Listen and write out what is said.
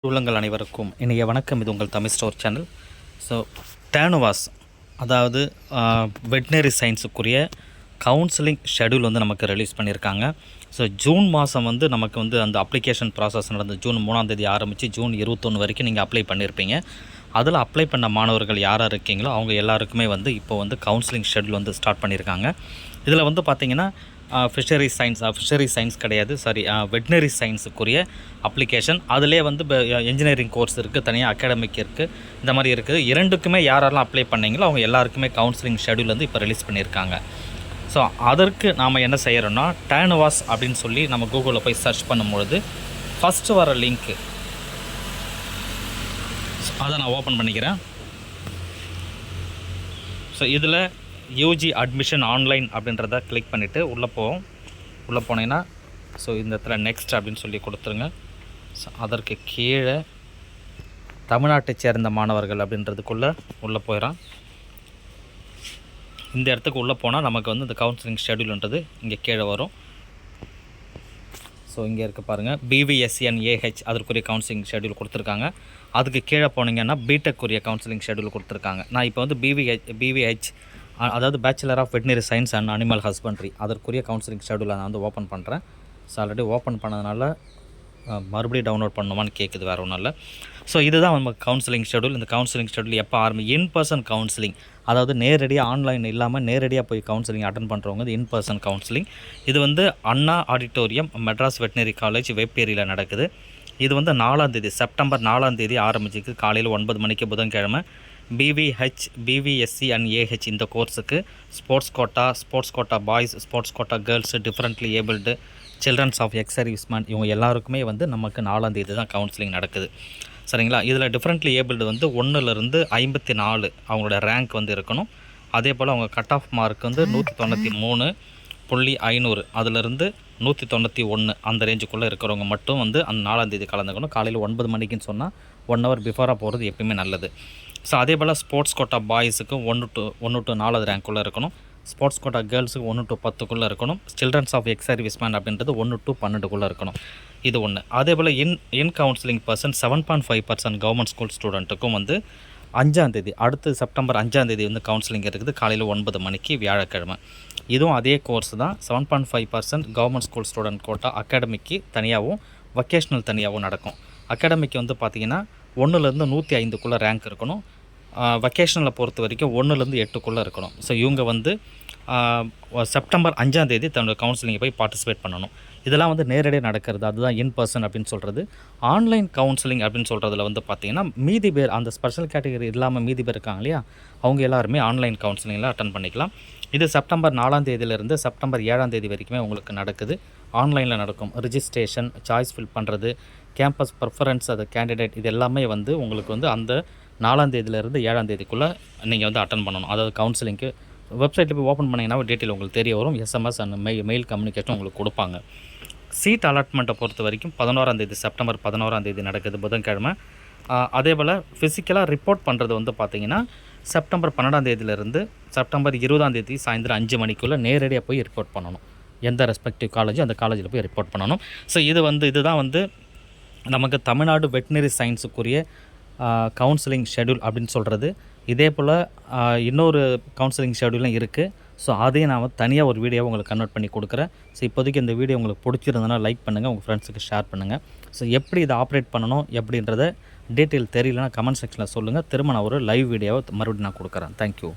உள்ளங்கள் அனைவருக்கும் இனிய வணக்கம். இது உங்கள் தமிழ் ஸ்டோர் சேனல். ஸோ டேனுவாஸ் அதாவது வெட்னரி சயின்ஸுக்குரிய கவுன்சிலிங் ஷெடியூல் வந்து நமக்கு ரிலீஸ் பண்ணியிருக்காங்க. ஸோ ஜூன் மாதம் வந்து நமக்கு வந்து அந்த அப்ளிகேஷன் ப்ராசஸ் நடந்து ஜூன் 3ஆம் தேதி ஆரம்பித்து ஜூன் 21 வரைக்கும் நீங்கள் அப்ளை பண்ணியிருப்பீங்க. அதில் அப்ளை பண்ண மாணவர்கள் யாராக இருக்கீங்களோ அவங்க எல்லாருக்குமே வந்து இப்போ வந்து கவுன்சிலிங் ஷெடியூல் வந்து ஸ்டார்ட் பண்ணியிருக்காங்க. இதில் வந்து பார்த்திங்கன்னா ஃபிஷரி சயின்ஸ் கிடையாது, வெட்னரி சயின்ஸுக்குரிய அப்ளிகேஷன். அதிலே வந்து இன்ஜினியரிங் கோர்ஸ் இருக்குது, தனியாக அகாடமிக் இருக்குது, இந்த மாதிரி இருக்குது. இரண்டுக்குமே யாரெல்லாம் அப்ளை பண்ணீங்களோ அவங்க எல்லாருக்குமே கவுன்சிலிங் ஷெடியூல் வந்து இப்போ ரிலீஸ் பண்ணியிருக்காங்க. ஸோ அதற்கு நாம் என்ன செய்கிறோன்னா, டேனுவாஸ் அப்படின்னு சொல்லி நம்ம கூகுளில் போய் சர்ச் பண்ணும்பொழுது ஃபஸ்ட்டு வர லிங்க்கு அதை நான் ஓப்பன் பண்ணிக்கிறேன். ஸோ இதில் யூஜி அட்மிஷன் ஆன்லைன் அப்படின்றத கிளிக் பண்ணிவிட்டு உள்ளே போனீங்கன்னா ஸோ இந்த இடத்துல நெக்ஸ்ட் அப்படின்னு சொல்லி கொடுத்துருங்க. ஸோ அதற்கு கீழே தமிழ்நாட்டை சேர்ந்த மாணவர்கள் அப்படின்றதுக்குள்ளே உள்ளே போயிடறான். இந்த இடத்துக்கு உள்ளே போனால் நமக்கு வந்து இந்த கவுன்சிலிங் ஷெடியூல்ன்றது இங்கே கீழே வரும். ஸோ இங்கே இருக்க பாருங்கள், BVSN-AH அதற்குரிய கவுன்சிலிங் ஷெடியூல் கொடுத்துருக்காங்க. அதுக்கு கீழே போனீங்கன்னா பிடெக்குரிய கவுன்சிலிங் ஷெடியூல் கொடுத்துருக்காங்க. நான் இப்போ வந்து BVH அதாவது bachelor of veterinary science and animal husbandry அதற்குரிய கவுன்சிலிங் ஷெடியூலை நான் வந்து ஓப்பன் பண்ணுறேன். ஸோ ஆல்ரெடி ஓப்பன் பண்ணதுனால மறுபடியும் டவுன்லோட் பண்ணுமான்னு கேட்குது, வேறு ஒன்றும் இல்லை. ஸோ இதுதான் நம்ம கவுன்சிலிங் ஷெடியூல். இந்த கவுன்சிலிங் ஷெடியூல் எப்போ இன்-பர்சன் கவுன்சிலிங், அதாவது நேரடியாக ஆன்லைன் இல்லாமல் நேரடியாக போய் கவுன்சிலிங் அட்டன் பண்ணுறவங்க இது இன்-பர்சன் கவுன்சிலிங். இது வந்து அண்ணா ஆடிட்டோரியம், மெட்ராஸ் வெட்னரி காலேஜ், வேப்பேரியில் நடக்குது. இது வந்து 4ஆம் தேதி செப்டம்பர் 4ஆம் தேதி ஆரம்பிச்சிருக்கு. காலையில் 9 மணிக்கு புதன்கிழமை. BVSC&AH இந்த கோர்ஸுக்கு sports quota boys, sports quota girls, differently abled, children's of ex serviceman இவங்க எல்லாருக்குமே வந்து நமக்கு 4ஆம் தேதி தான் கவுன்சிலிங் நடக்குது. சரிங்களா? இதில் டிஃப்ரெண்ட்லி ஏபிள்டு வந்து 1லேருந்து 54 அவங்களோட ரேங்க் வந்து இருக்கணும். அதே போல் அவங்க கட் ஆஃப் மார்க் வந்து 193.500 அதிலிருந்து 191 அந்த ரேஞ்சுக்குள்ளே இருக்கிறவங்க மட்டும் வந்து அந்த 4ஆம் தேதி கலந்துக்கணும். காலையில் 9 மணிக்குன்னு சொன்னால் 1 ஹவர் பிஃபோராக போகிறது எப்பயுமே நல்லது. ஸோ அதே போல் ஸ்போர்ட்ஸ் கோட்டா பாய்ஸுக்கு 1 to 4 ரேங்க்குள்ளே இருக்கணும். ஸ்போர்ட்ஸ் கோட்டா கேர்ள்ஸுக்கு 1 to 10க்குள்ளே இருக்கணும். சில்ட்ரன்ஸ் ஆஃப் எக்ஸ் சர்வீஸ்மேன் அப்படின்றது 1 to 12க்குள்ளே இருக்கணும். இது ஒன்று. அதே போல் in counselling person 7.5% government school ஸ்டூடெண்ட்டுக்கும் வந்து 5ஆம் தேதி அடுத்து செப்டம்பர் 5ஆம் தேதி வந்து கவுன்சிலிங் இருக்குது. காலையில் 9 மணிக்கு வியாழக்கிழமை. இதுவும் அதே கோர்ஸ் தான். 7.5% கவர்மெண்ட் ஸ்கூல் ஸ்டூடெண்ட் கோட்டா அகாடமிக்கு தனியாகவும் வொக்கேஷ்னல் தனியாகவும் நடக்கும். அகாடமிக்கு வந்து பார்த்திங்கன்னா 1லேருந்து 105க்குள்ளே ரேங்க் இருக்கணும். வொக்கேஷனில் பொறுத்த வரைக்கும் 1லேருந்து 8க்குள்ளே இருக்கணும். ஸோ இவங்க வந்து செப்டம்பர் 5ஆம் தேதி தன்னோட கவுன்சிலிங்கை போய் பார்ட்டிசிபேட் பண்ணணும். இதெல்லாம் வந்து நேரடியாக நடக்கிறது, அதுதான் இன்-பர்சன் அப்படின்னு சொல்கிறது. ஆன்லைன் கவுன்சிலிங் அப்படின்னு சொல்கிறதுல வந்து பார்த்திங்கன்னா மீதி பேர் அந்த ஸ்பெஷல் கேட்டகரி இல்லாமல் மீதி பேர் இருக்காங்க இல்லையா, அவங்க எல்லாருமே ஆன்லைன் கவுன்சிலிங்கில் அட்டன் பண்ணிக்கலாம். இது செப்டம்பர் 4ஆம் தேதியிலிருந்து செப்டம்பர் 7ஆம் தேதி வரைக்குமே உங்களுக்கு நடக்குது. ஆன்லைனில் நடக்கும். ரிஜிஸ்ட்ரேஷன், சாய்ஸ் ஃபில் பண்ணுறது, கேம்பஸ் ப்ரிஃபரன்ஸ், அது கேண்டிடேட், இது எல்லாமே வந்து உங்களுக்கு வந்து அந்த 4ஆம் தேதியிலேருந்து 7ஆம் தேதிக்குள்ளே நீங்கள் வந்து அட்டன் பண்ணணும். அதாவது கவுன்சிலிங்க்கு வெப்சைட்டில் போய் ஓப்பன் பண்ணிங்கன்னா டீட்டெயில் உங்களுக்கு தெரிய வரும். SMS அண்ட் மெயில் கம்யூனிகேஷன் உங்களுக்கு கொடுப்பாங்க. சீட் அலாட்மெண்ட்டை பொறுத்த வரைக்கும் 11ஆம் தேதி செப்டம்பர் 11ஆம் தேதி நடக்குது, புதன்கிழமை. அதே போல் ஃபிசிக்கலாக ரிப்போர்ட் பண்ணுறது வந்து பார்த்திங்கன்னா செப்டம்பர் 12ஆம் தேதியிலேருந்து செப்டம்பர் 20ஆம் தேதி சாயந்தரம் 5 மணிக்குள்ளே நேரடியாக போய் ரிப்போர்ட் பண்ணணும். எந்த ரெஸ்பெக்டிவ் காலேஜோ அந்த காலேஜில் போய் ரிப்போர்ட் பண்ணணும். ஸோ இதுதான் வந்து நமக்கு தமிழ்நாடு வெட்னரி சயின்ஸுக்குரிய கவுன்சிலிங் ஷெடியூல் அப்படின்னு சொல்கிறது. இதே போல் இன்னொரு கவுன்சிலிங் ஷெடியூலும் இருக்குது. ஸோ அதையும் நான் வந்து தனியாக ஒரு வீடியோவை உங்களுக்கு கன்வெர்ட் பண்ணி கொடுக்குறேன். ஸோ இப்போதைக்கு இந்த வீடியோ உங்களுக்கு பிடிச்சிருந்ததுன்னா லைக் பண்ணுங்கள், உங்கள் ஃப்ரெண்ட்ஸுக்கு ஷேர் பண்ணுங்கள். ஸோ எப்படி இதை ஆப்ரேட் பண்ணணும் எப்படின்றத டீட்டெயில் தெரியலனா கமெண்ட் செக்ஷனில் சொல்லுங்கள். திரும்ப நான் ஒரு லைவ் வீடியோவை மறுபடியும் நான் கொடுக்குறேன். தேங்க்யூ.